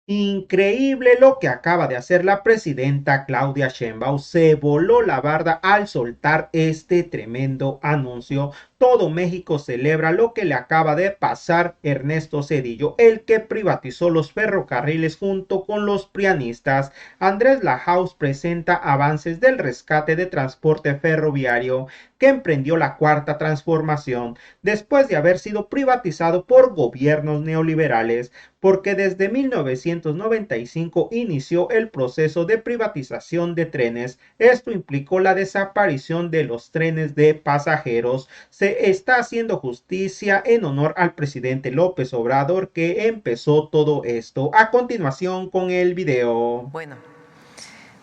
Increíble lo que acaba de hacer la presidenta Claudia Sheinbaum. Se voló la barda al soltar este tremendo anuncio. Todo México celebra lo que le acaba de pasar Ernesto Zedillo, el que privatizó los ferrocarriles junto con los prianistas. Andrés Lahaus presenta avances del rescate de transporte ferroviario que emprendió la cuarta transformación después de haber sido privatizado por gobiernos neoliberales, porque desde 1995 inició el proceso de privatización de trenes. Esto implicó la desaparición de los trenes de pasajeros. Se está haciendo justicia en honor al presidente López Obrador, que empezó todo esto. A continuación con el video. Bueno,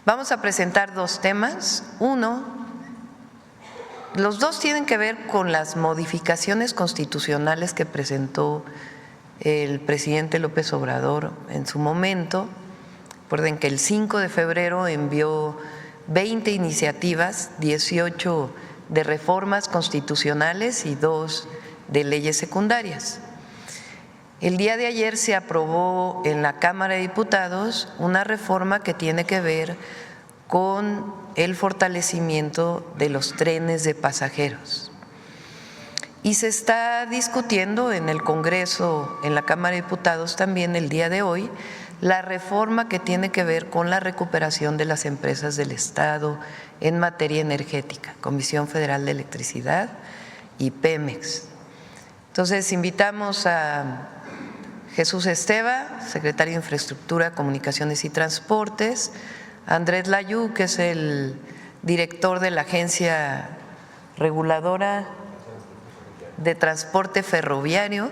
vamos a presentar dos temas. Uno, los dos tienen que ver con las modificaciones constitucionales que presentó el presidente López Obrador en su momento. Recuerden que el 5 de febrero envió 20 iniciativas, 18 de reformas constitucionales y 2 de leyes secundarias. El día de ayer se aprobó en la Cámara de Diputados una reforma que tiene que ver con el fortalecimiento de los trenes de pasajeros. Y se está discutiendo en el Congreso, en la Cámara de Diputados también el día de hoy, la reforma que tiene que ver con la recuperación de las empresas del Estado en materia energética, Comisión Federal de Electricidad y Pemex. Entonces, invitamos a Jesús Esteva, secretario de Infraestructura, Comunicaciones y Transportes, Andrés Layú, que es el director de la Agencia Reguladora de Transporte Ferroviario.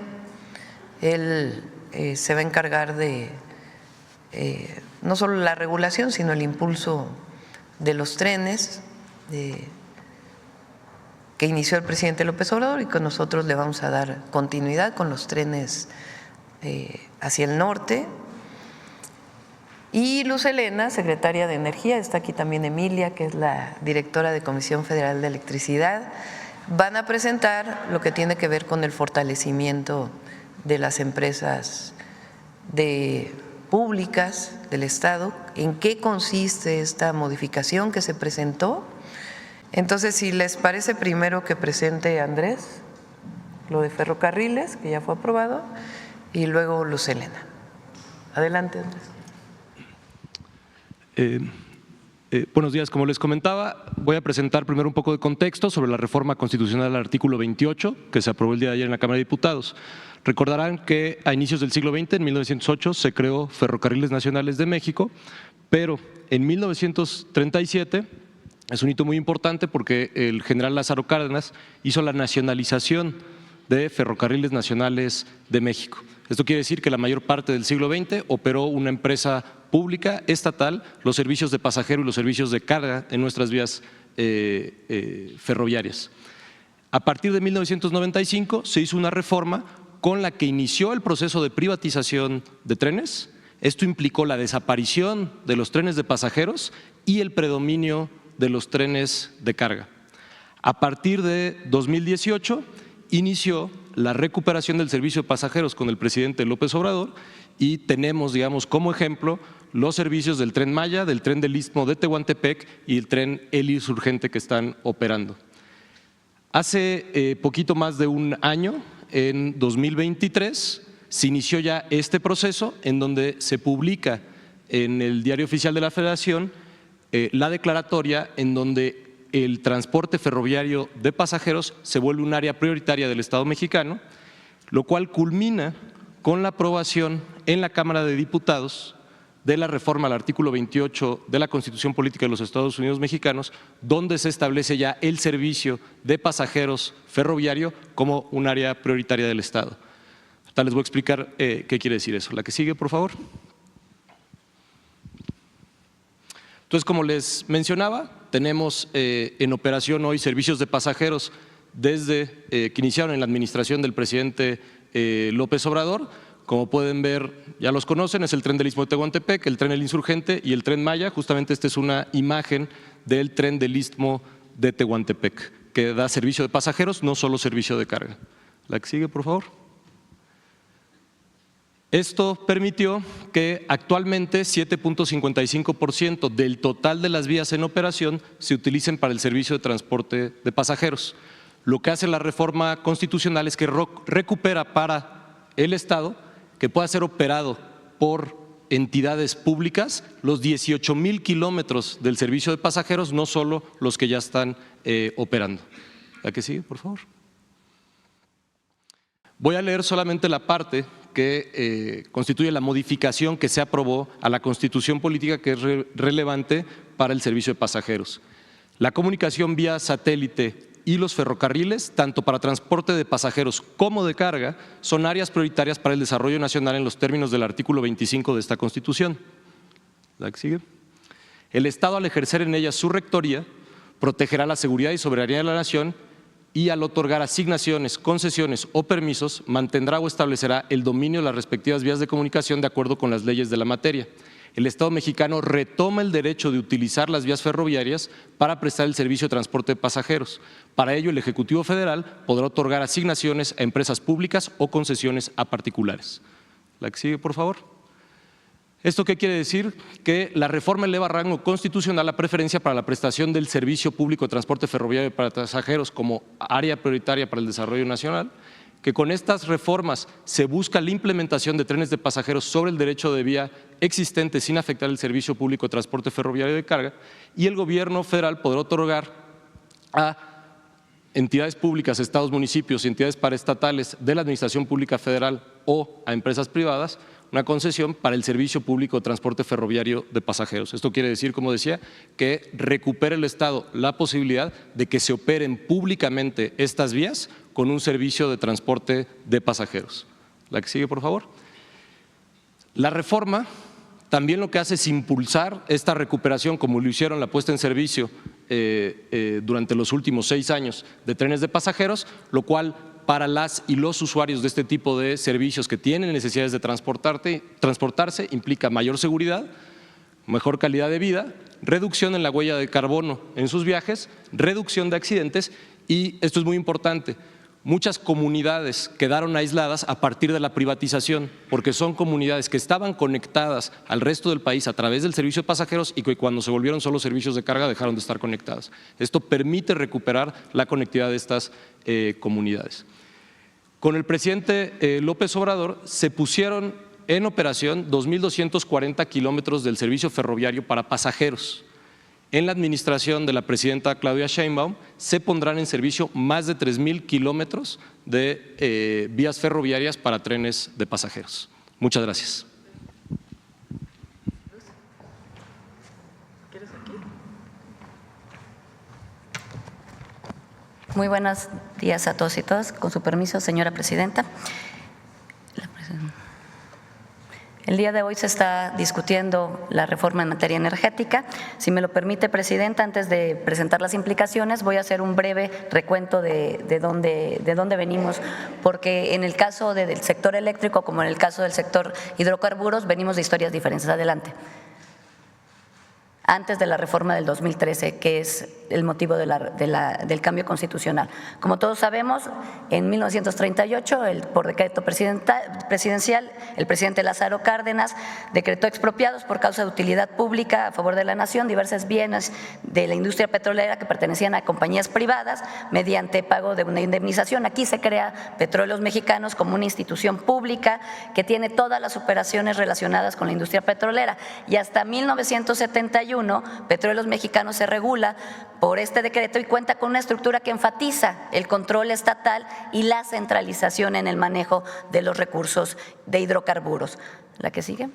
Él se va a encargar de no solo la regulación, sino el impulso de los trenes que inició el presidente López Obrador y que nosotros le vamos a dar continuidad con los trenes hacia el norte. Y Luz Helena, secretaria de Energía, está aquí también Emilia, que es la directora de Comisión Federal de Electricidad, van a presentar lo que tiene que ver con el fortalecimiento de las empresas públicas del Estado, en qué consiste esta modificación que se presentó. Entonces, si les parece, primero que presente Andrés lo de ferrocarriles, que ya fue aprobado, y luego Luz Helena. Adelante, Andrés. Buenos días. Como les comentaba, voy a presentar primero un poco de contexto sobre la reforma constitucional al artículo 28 que se aprobó el día de ayer en la Cámara de Diputados. Recordarán que a inicios del siglo XX, en 1908, se creó Ferrocarriles Nacionales de México, pero en 1937 es un hito muy importante porque el general Lázaro Cárdenas hizo la nacionalización de Ferrocarriles Nacionales de México. Esto quiere decir que la mayor parte del siglo XX operó una empresa pública, estatal, los servicios de pasajero y los servicios de carga en nuestras vías ferroviarias. A partir de 1995 se hizo una reforma con la que inició el proceso de privatización de trenes. Esto implicó la desaparición de los trenes de pasajeros y el predominio de los trenes de carga. A partir de 2018 inició la recuperación del servicio de pasajeros con el presidente López Obrador y tenemos, digamos, como ejemplo los servicios del Tren Maya, del Tren del Istmo de Tehuantepec y el Tren Elis Urgente que están operando. Hace poquito más de un año, en 2023, se inició ya este proceso en donde se publica en el Diario Oficial de la Federación la declaratoria en donde el transporte ferroviario de pasajeros se vuelve un área prioritaria del Estado mexicano, lo cual culmina con la aprobación en la Cámara de Diputados de la reforma al artículo 28 de la Constitución Política de los Estados Unidos Mexicanos, donde se establece ya el servicio de pasajeros ferroviario como un área prioritaria del Estado. Ahorita les voy a explicar qué quiere decir eso. La que sigue, por favor. Entonces, como les mencionaba, tenemos en operación hoy servicios de pasajeros desde que iniciaron en la administración del presidente López Obrador. Como pueden ver, ya los conocen, es el Tren del Istmo de Tehuantepec, el Tren El Insurgente y el Tren Maya. Justamente esta es una imagen del Tren del Istmo de Tehuantepec, que da servicio de pasajeros, no solo servicio de carga. La que sigue, por favor. Esto permitió que actualmente 7.55% del total de las vías en operación se utilicen para el servicio de transporte de pasajeros. Lo que hace la reforma constitucional es que recupera para el Estado que pueda ser operado por entidades públicas los 18,000 kilómetros del servicio de pasajeros, no solo los que ya están operando. ¿La que sigue, por favor? Voy a leer solamente la parte que constituye la modificación que se aprobó a la Constitución Política, que es relevante para el servicio de pasajeros. La comunicación vía satélite y los ferrocarriles, tanto para transporte de pasajeros como de carga, son áreas prioritarias para el desarrollo nacional en los términos del artículo 25 de esta Constitución. ¿La que sigue? El Estado, al ejercer en ellas su rectoría, protegerá la seguridad y soberanía de la nación y al otorgar asignaciones, concesiones o permisos, mantendrá o establecerá el dominio de las respectivas vías de comunicación de acuerdo con las leyes de la materia. El Estado mexicano retoma el derecho de utilizar las vías ferroviarias para prestar el servicio de transporte de pasajeros. Para ello, el Ejecutivo Federal podrá otorgar asignaciones a empresas públicas o concesiones a particulares. La que sigue, por favor. ¿Esto qué quiere decir? Que la reforma eleva a rango constitucional la preferencia para la prestación del servicio público de transporte ferroviario para pasajeros como área prioritaria para el desarrollo nacional, que con estas reformas se busca la implementación de trenes de pasajeros sobre el derecho de vía existente sin afectar el servicio público de transporte ferroviario de carga, y el Gobierno federal podrá otorgar a entidades públicas, estados, municipios y entidades paraestatales de la Administración Pública Federal o a empresas privadas una concesión para el servicio público de transporte ferroviario de pasajeros. Esto quiere decir, como decía, que recupere el Estado la posibilidad de que se operen públicamente estas vías con un servicio de transporte de pasajeros. La que sigue, por favor. La reforma también lo que hace es impulsar esta recuperación, como lo hicieron la puesta en servicio durante los últimos 6 años de trenes de pasajeros, lo cual para las y los usuarios de este tipo de servicios que tienen necesidades de transportarse implica mayor seguridad, mejor calidad de vida, reducción en la huella de carbono en sus viajes, reducción de accidentes y, esto es muy importante, muchas comunidades quedaron aisladas a partir de la privatización, porque son comunidades que estaban conectadas al resto del país a través del servicio de pasajeros y que cuando se volvieron solo servicios de carga dejaron de estar conectadas. Esto permite recuperar la conectividad de estas comunidades. Con el presidente López Obrador se pusieron en operación 2.240 kilómetros del servicio ferroviario para pasajeros. En la administración de la presidenta Claudia Sheinbaum se pondrán en servicio más de 3.000 kilómetros de vías ferroviarias para trenes de pasajeros. Muchas gracias. Muy buenos días a todos y todas. Con su permiso, señora presidenta. El día de hoy se está discutiendo la reforma en materia energética. Si me lo permite, presidenta, antes de presentar las implicaciones, voy a hacer un breve recuento de dónde venimos, porque en el caso del sector eléctrico, como en el caso del sector hidrocarburos, venimos de historias diferentes. Adelante. Antes de la reforma del 2013, que es el motivo del cambio constitucional. Como todos sabemos, en 1938, por decreto presidencial, el presidente Lázaro Cárdenas decretó expropiados por causa de utilidad pública a favor de la nación diversos bienes de la industria petrolera que pertenecían a compañías privadas mediante pago de una indemnización. Aquí se crea Petróleos Mexicanos como una institución pública que tiene todas las operaciones relacionadas con la industria petrolera, y hasta 1971 Petróleos Mexicanos se regula por este decreto y cuenta con una estructura que enfatiza el control estatal y la centralización en el manejo de los recursos de hidrocarburos. ¿La que sigue?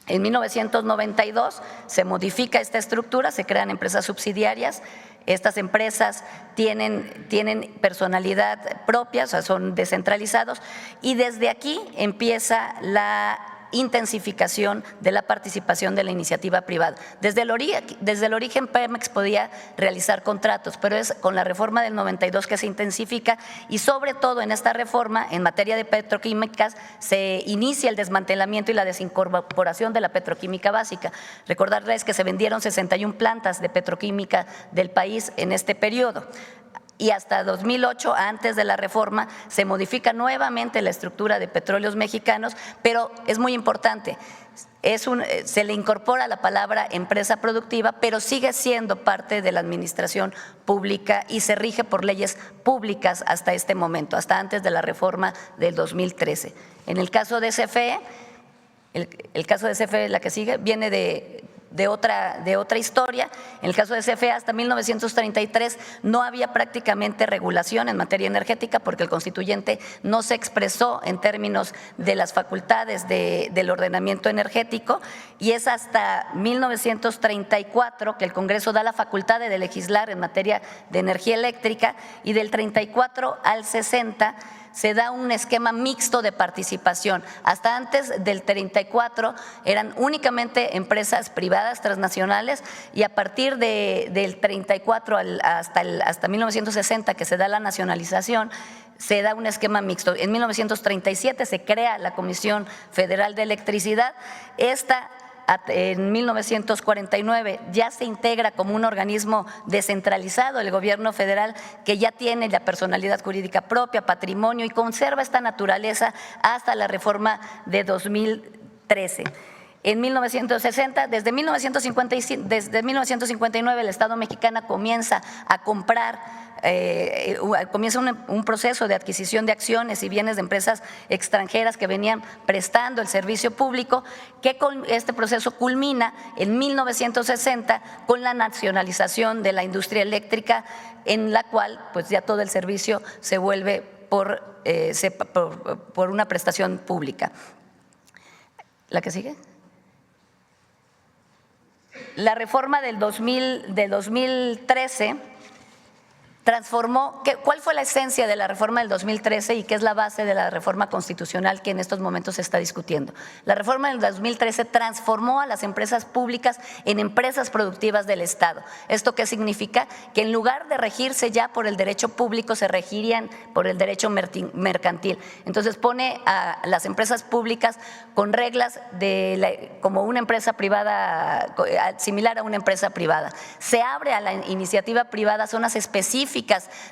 En 1992 se modifica esta estructura, se crean empresas subsidiarias. Estas empresas tienen personalidad propia, o sea, son descentralizados, y desde aquí empieza la intensificación de la participación de la iniciativa privada. Desde el origen Pemex podía realizar contratos, pero es con la reforma del 92 que se intensifica, y sobre todo en esta reforma en materia de petroquímicas se inicia el desmantelamiento y la desincorporación de la petroquímica básica. Recordarles que se vendieron 61 plantas de petroquímica del país en este periodo. y hasta 2008, antes de la reforma, se modifica nuevamente la estructura de Petróleos Mexicanos, pero es muy importante, se le incorpora la palabra empresa productiva, pero sigue siendo parte de la administración pública y se rige por leyes públicas hasta este momento, hasta antes de la reforma del 2013. En el caso de CFE, el caso de CFE, la que sigue, viene de otra historia. En el caso de CFE, hasta 1933 no había prácticamente regulación en materia energética porque el constituyente no se expresó en términos de las facultades del ordenamiento energético, y es hasta 1934 que el Congreso da la facultad de legislar en materia de energía eléctrica, y del 34 al 60 se da un esquema mixto de participación. Hasta antes del 34 eran únicamente empresas privadas transnacionales, y a partir del 34 hasta 1960, que se da la nacionalización, se da un esquema mixto. En 1937 se crea la Comisión Federal de Electricidad. En 1949 ya se integra como un organismo descentralizado el gobierno federal, que ya tiene la personalidad jurídica propia, patrimonio, y conserva esta naturaleza hasta la reforma de 2013. En 1960, desde 1959 el Estado mexicano comienza a comprar, comienza un proceso de adquisición de acciones y bienes de empresas extranjeras que venían prestando el servicio público, que con este proceso culmina en 1960 con la nacionalización de la industria eléctrica, en la cual pues ya todo el servicio se vuelve por una prestación pública. ¿La que sigue? La reforma del 2013 transformó. ¿Cuál fue la esencia de la reforma del 2013 y qué es la base de la reforma constitucional que en estos momentos se está discutiendo? La reforma del 2013 transformó a las empresas públicas en empresas productivas del Estado. ¿Esto qué significa? Que en lugar de regirse ya por el derecho público, se regirían por el derecho mercantil. Entonces pone a las empresas públicas con reglas como una empresa privada, similar a una empresa privada. Se abre a la iniciativa privada zonas específicas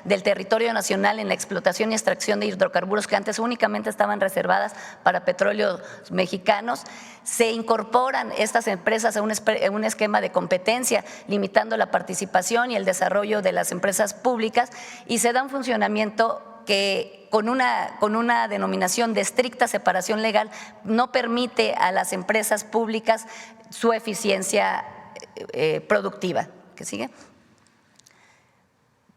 del territorio nacional en la explotación y extracción de hidrocarburos que antes únicamente estaban reservadas para petróleos mexicanos. Se incorporan estas empresas a un esquema de competencia, limitando la participación y el desarrollo de las empresas públicas, y se da un funcionamiento que con una denominación de estricta separación legal no permite a las empresas públicas su eficiencia productiva. ¿Qué sigue?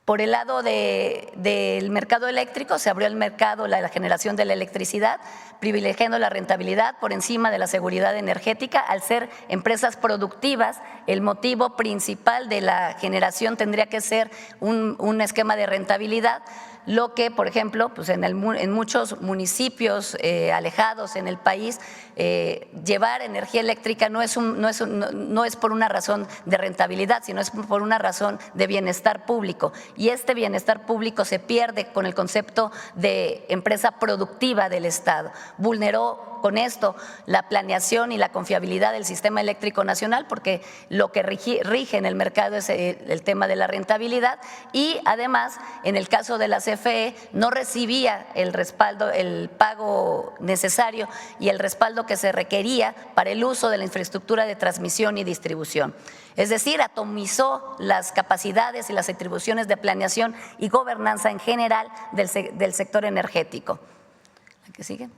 Por el lado del mercado eléctrico, se abrió el mercado, la generación de la electricidad, privilegiando la rentabilidad por encima de la seguridad energética. Al ser empresas productivas, el motivo principal de la generación tendría que ser un esquema de rentabilidad, lo que, por ejemplo, pues en muchos municipios alejados en el país, llevar energía eléctrica no es por una razón de rentabilidad, sino es por una razón de bienestar público. Y este bienestar público se pierde con el concepto de empresa productiva del Estado. Vulneró con esto la planeación y la confiabilidad del sistema eléctrico nacional, porque lo que rige en el mercado es el tema de la rentabilidad, y además en el caso de la CFE no recibía el respaldo, el pago necesario y el respaldo que se requería para el uso de la infraestructura de transmisión y distribución. Es decir, atomizó las capacidades y las atribuciones de planeación y gobernanza en general del sector energético. ¿La que sigue?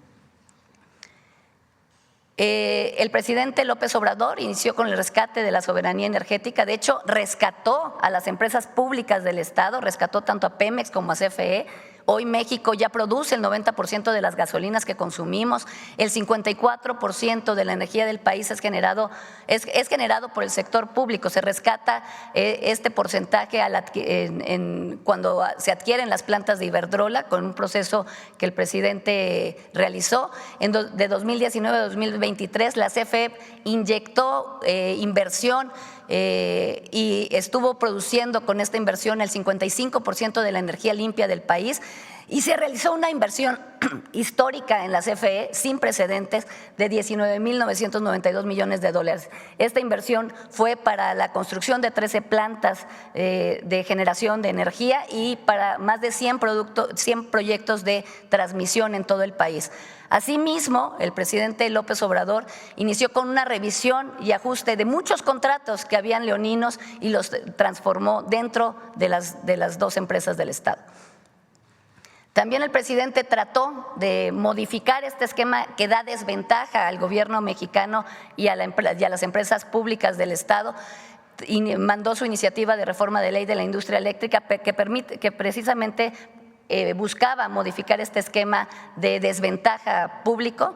El presidente López Obrador inició con el rescate de la soberanía energética. De hecho, rescató a las empresas públicas del Estado, rescató tanto a Pemex como a CFE. Hoy México ya produce el 90% de las gasolinas que consumimos, el 54% de la energía del país es generado por el sector público. Se rescata este porcentaje cuando se adquieren las plantas de Iberdrola, con un proceso que el presidente realizó. De 2019 a 2023 la CFE inyectó inversión y estuvo produciendo con esta inversión el 55% de la energía limpia del país. Y se realizó una inversión histórica en la CFE sin precedentes de 19.992 millones de dólares. Esta inversión fue para la construcción de 13 plantas de generación de energía y para más de 100 proyectos de transmisión en todo el país. Asimismo, el presidente López Obrador inició con una revisión y ajuste de muchos contratos que habían leoninos y los transformó dentro de las dos empresas del Estado. También el presidente trató de modificar este esquema que da desventaja al gobierno mexicano y a las empresas públicas del Estado, y mandó su iniciativa de reforma de ley de la industria eléctrica que precisamente buscaba modificar este esquema de desventaja público,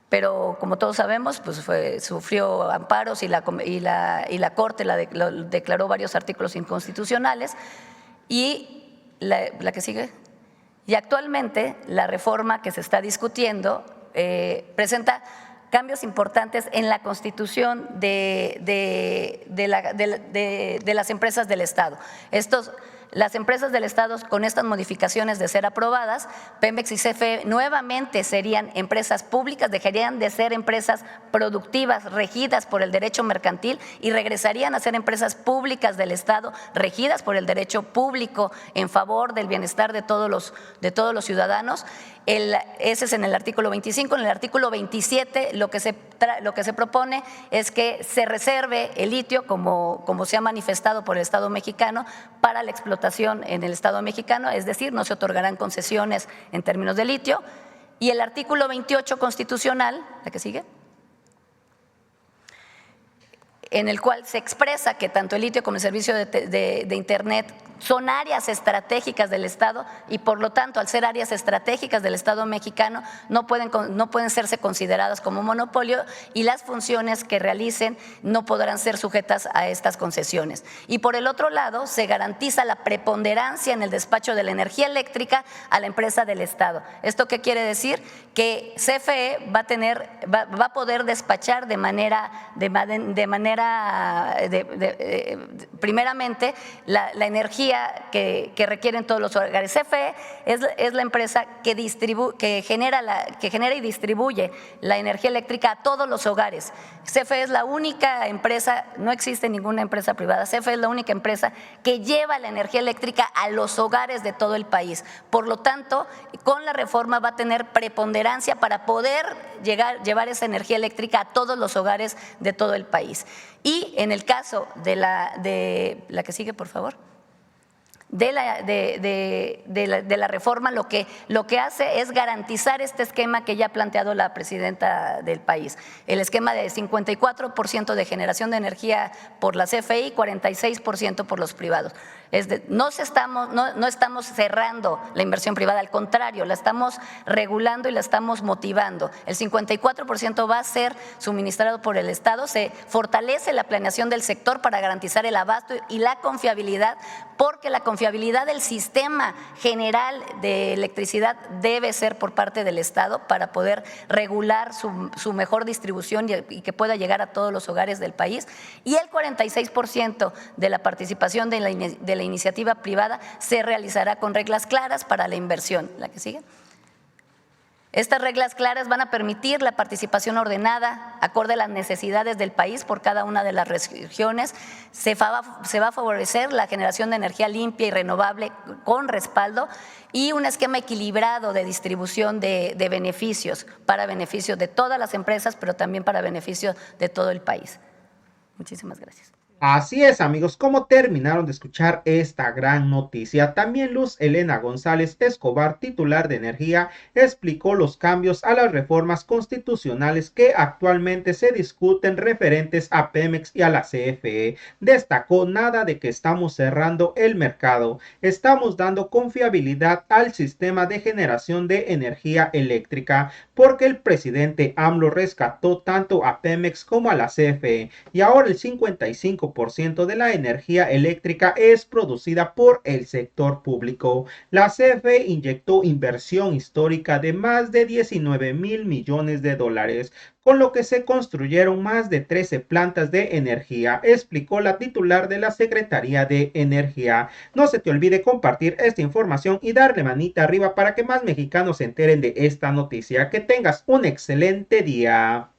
pero como todos sabemos, pues sufrió amparos y la Corte lo declaró varios artículos inconstitucionales. Y la que sigue. Y actualmente la reforma que se está discutiendo presenta cambios importantes en la constitución de las empresas del Estado. Las empresas del Estado, con estas modificaciones de ser aprobadas, Pemex y CFE nuevamente serían empresas públicas, dejarían de ser empresas productivas regidas por el derecho mercantil y regresarían a ser empresas públicas del Estado regidas por el derecho público en favor del bienestar de todos los ciudadanos. Ese es en el artículo 25. En el artículo 27 lo que se propone es que se reserve el litio, como se ha manifestado por el Estado mexicano, para la explotación en el Estado mexicano, es decir, no se otorgarán concesiones en términos de litio. Y el artículo 28 constitucional, la que sigue, en el cual se expresa que tanto el litio como el servicio de Internet son áreas estratégicas del Estado y por lo tanto, al ser áreas estratégicas del Estado mexicano, no pueden serse consideradas como monopolio y las funciones que realicen no podrán ser sujetas a estas concesiones. Y por el otro lado, se garantiza la preponderancia en el despacho de la energía eléctrica a la empresa del Estado. ¿Esto qué quiere decir? Que CFE va a poder despachar primeramente la energía que requieren todos los hogares. CFE es la empresa que genera y distribuye la energía eléctrica a todos los hogares. CFE es la única empresa, no existe ninguna empresa privada, CFE es la única empresa que lleva la energía eléctrica a los hogares de todo el país. Por lo tanto, con la reforma va a tener preponderancia para poder llevar esa energía eléctrica a todos los hogares de todo el país. Y en el caso de la que sigue, por favor, de la reforma, lo que hace es garantizar este esquema que ya ha planteado la presidenta del país, el esquema de 54% de generación de energía por la CFE y 46% por los privados. No estamos cerrando la inversión privada, al contrario, la estamos regulando y la estamos motivando. El 54% va a ser suministrado por el Estado, se fortalece la planeación del sector para garantizar el abasto y la confiabilidad, porque la confiabilidad del sistema general de electricidad debe ser por parte del Estado para poder regular su mejor distribución y que pueda llegar a todos los hogares del país. Y el 46% de la participación de la iniciativa privada se realizará con reglas claras para la inversión. ¿La que sigue? Estas reglas claras van a permitir la participación ordenada, acorde a las necesidades del país por cada una de las regiones. Se va a favorecer la generación de energía limpia y renovable con respaldo y un esquema equilibrado de distribución de beneficios, para beneficio de todas las empresas, pero también para beneficio de todo el país. Muchísimas gracias. Así es, amigos, como terminaron de escuchar esta gran noticia, también Luz Helena González Escobar, titular de Energía, explicó los cambios a las reformas constitucionales que actualmente se discuten referentes a Pemex y a la CFE. Destacó: nada de que estamos cerrando el mercado, estamos dando confiabilidad al sistema de generación de energía eléctrica, porque el presidente AMLO rescató tanto a Pemex como a la CFE y ahora el 55% 95% de la energía eléctrica es producida por el sector público. La CFE inyectó inversión histórica de más de 19.000 millones de dólares, con lo que se construyeron más de 13 plantas de energía, explicó la titular de la Secretaría de Energía. No se te olvide compartir esta información y darle manita arriba para que más mexicanos se enteren de esta noticia. Que tengas un excelente día.